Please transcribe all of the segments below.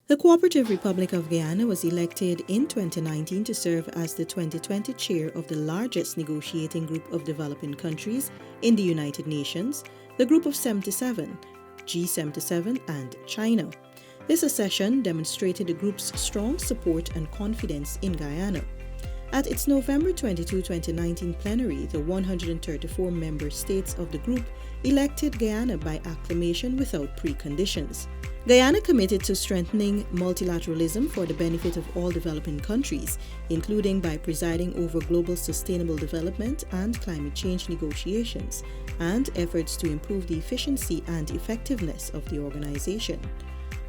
The Cooperative Republic of Guyana was elected in 2019 to serve as the 2020 chair of the largest negotiating group of developing countries in the United Nations, the Group of 77, G77 and China. This accession demonstrated the group's strong support and confidence in Guyana. At its November 22, 2019 plenary, the 134 member states of the group elected Guyana by acclamation without preconditions. Guyana committed to strengthening multilateralism for the benefit of all developing countries, including by presiding over global sustainable development and climate change negotiations, and efforts to improve the efficiency and effectiveness of the organization.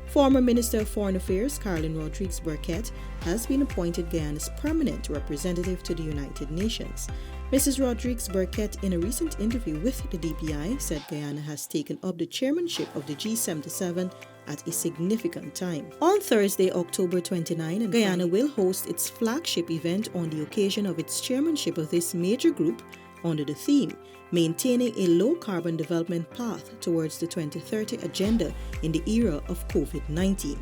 Former Minister of Foreign Affairs Caroline Rodrigues-Burkett has been appointed Guyana's permanent representative to the United Nations. Mrs. Rodrigues-Burkett, in a recent interview with the DPI, said Guyana has taken up the chairmanship of the G77 at a significant time. On Thursday, October 29, Guyana will host its flagship event on the occasion of its chairmanship of this major group under the theme, Maintaining a Low-Carbon Development Path Towards the 2030 Agenda in the Era of COVID-19.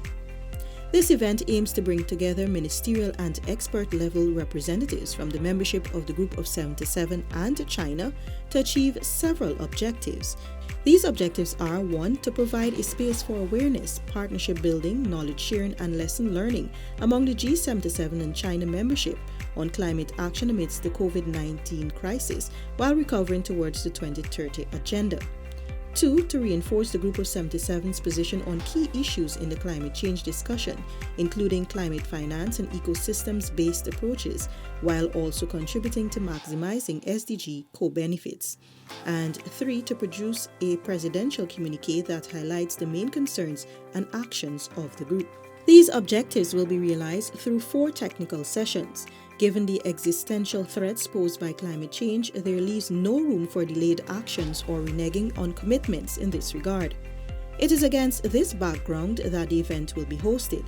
This event aims to bring together ministerial and expert-level representatives from the membership of the Group of 77 and China to achieve several objectives. These objectives are 1. To provide a space for awareness, partnership building, knowledge sharing and lesson learning among the G77 and China membership on climate action amidst the COVID-19 crisis while recovering towards the 2030 agenda. 2. To reinforce the Group of 77's position on key issues in the climate change discussion, including climate finance and ecosystems-based approaches, while also contributing to maximizing SDG co-benefits. And 3. To produce a presidential communique that highlights the main concerns and actions of the group. These objectives will be realized through 4 technical sessions. Given the existential threats posed by climate change, there leaves no room for delayed actions or reneging on commitments in this regard. It is against this background that the event will be hosted.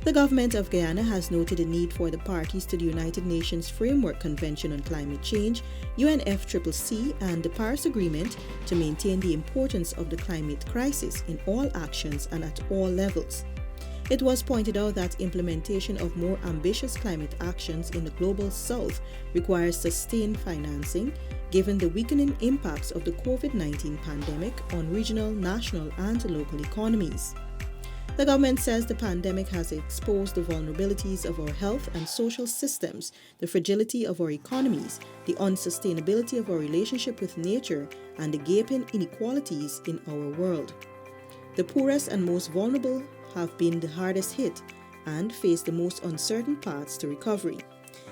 The government of Guyana has noted the need for the parties to the United Nations Framework Convention on Climate Change, UNFCCC, and the Paris Agreement to maintain the importance of the climate crisis in all actions and at all levels. It was pointed out that implementation of more ambitious climate actions in the Global South requires sustained financing, given the weakening impacts of the COVID-19 pandemic on regional, national, and local economies. The government says the pandemic has exposed the vulnerabilities of our health and social systems, the fragility of our economies, the unsustainability of our relationship with nature, and the gaping inequalities in our world. The poorest and most vulnerable have been the hardest hit and face the most uncertain paths to recovery.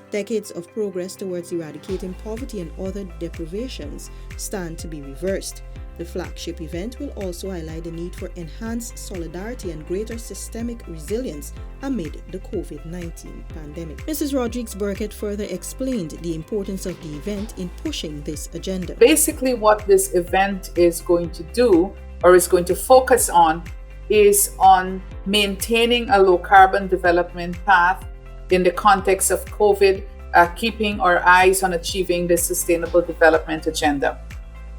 Decades of progress towards eradicating poverty and other deprivations stand to be reversed. The flagship event will also highlight the need for enhanced solidarity and greater systemic resilience amid the COVID-19 pandemic. Mrs. Rodrigues-Burkett further explained the importance of the event in pushing this agenda. Basically, what this event is going to do, or is going to focus on, is on maintaining a low-carbon development path in the context of COVID, keeping our eyes on achieving the Sustainable Development Agenda.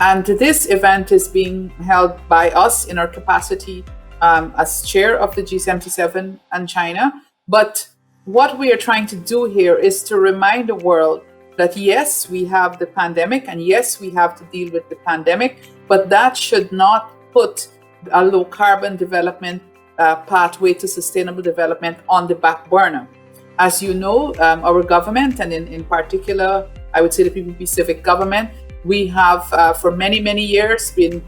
And this event is being held by us in our capacity as chair of the G77 and China. But what we are trying to do here is to remind the world that yes, we have the pandemic, and yes, we have to deal with the pandemic, but that should not put a low carbon development pathway to sustainable development on the back burner. As you know, our government, and in particular, I would say the PPP civic government, we have for many, many years been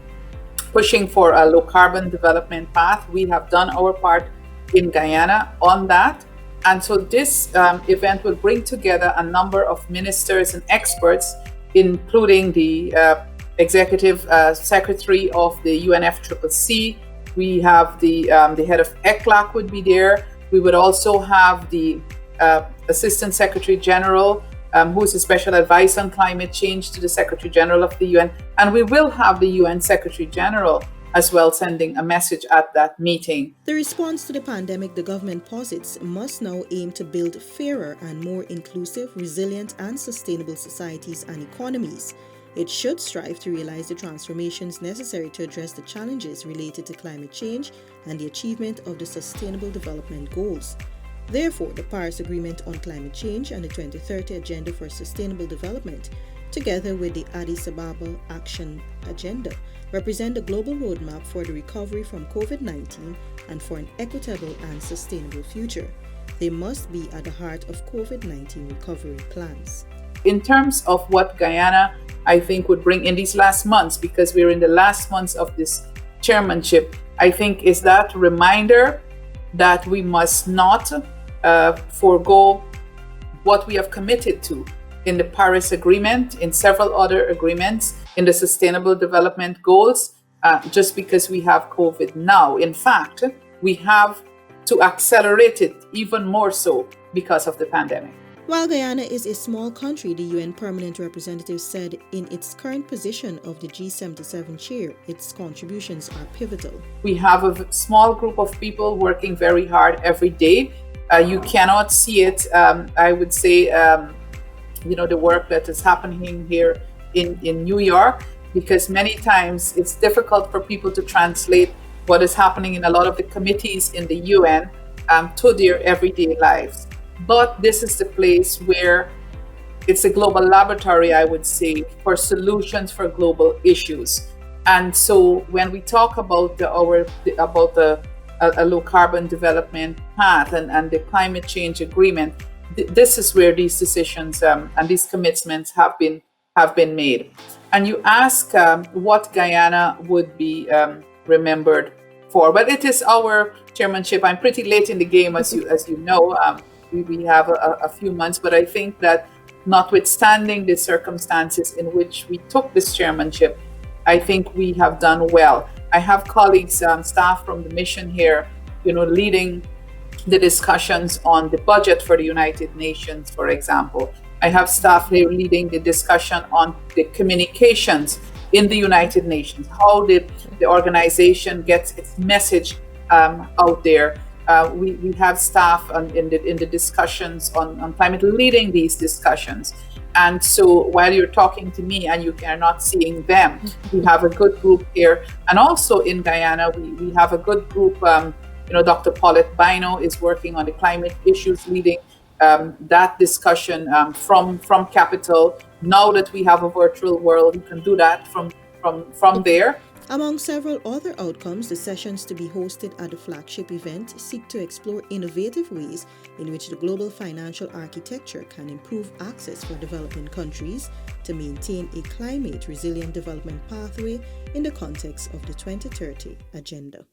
pushing for a low carbon development path. We have done our part in Guyana on that. And so this event will bring together a number of ministers and experts, including the Executive Secretary of the UNFCCC. We have the head of ECLAC would be there. We would also have the Assistant Secretary General, who is a special advisor on climate change to the Secretary General of the UN. And we will have the UN Secretary General as well sending a message at that meeting. The response to the pandemic, the government posits, must now aim to build fairer and more inclusive, resilient and sustainable societies and economies. It should strive to realize the transformations necessary to address the challenges related to climate change and the achievement of the Sustainable Development Goals. Therefore, the Paris Agreement on Climate Change and the 2030 Agenda for Sustainable Development, together with the Addis Ababa Action Agenda, represent a global roadmap for the recovery from COVID-19 and for an equitable and sustainable future. They must be at the heart of COVID-19 recovery plans. In terms of what Guyana, I think, would bring in these last months, because we're in the last months of this chairmanship, I think is that reminder that we must not forego what we have committed to in the Paris Agreement, in several other agreements, in the Sustainable Development Goals, just because we have COVID now. In fact, we have to accelerate it even more so because of the pandemic. While Guyana is a small country, the UN Permanent Representative said in its current position of the G77 chair, its contributions are pivotal. We have a small group of people working very hard every day. You cannot see it, I would say, the work that is happening here in New York, because many times it's difficult for people to translate what is happening in a lot of the committees in the UN to their everyday lives. But this is the place where it's a global laboratory, I would say, for solutions for global issues. And so when we talk about a low carbon development path and the climate change agreement, this is where these decisions and these commitments have been made. And you ask what Guyana would be remembered for. Well, it is our chairmanship. I'm pretty late in the game, as you know. We have a few months, but I think that notwithstanding the circumstances in which we took this chairmanship, I think we have done well. I have colleagues, staff from the mission here, leading the discussions on the budget for the United Nations, for example. I have staff here leading the discussion on the communications in the United Nations, how the organization gets its message out there. We have staff in the discussions on climate leading these discussions. And so while you're talking to me and you are not seeing them, we have a good group here. And also in Guyana, we have a good group. Dr. Paulette Bino is working on the climate issues, leading that discussion from Capitol. Now that we have a virtual world, we can do that from there. Among several other outcomes, the sessions to be hosted at the flagship event seek to explore innovative ways in which the global financial architecture can improve access for developing countries to maintain a climate-resilient development pathway in the context of the 2030 Agenda.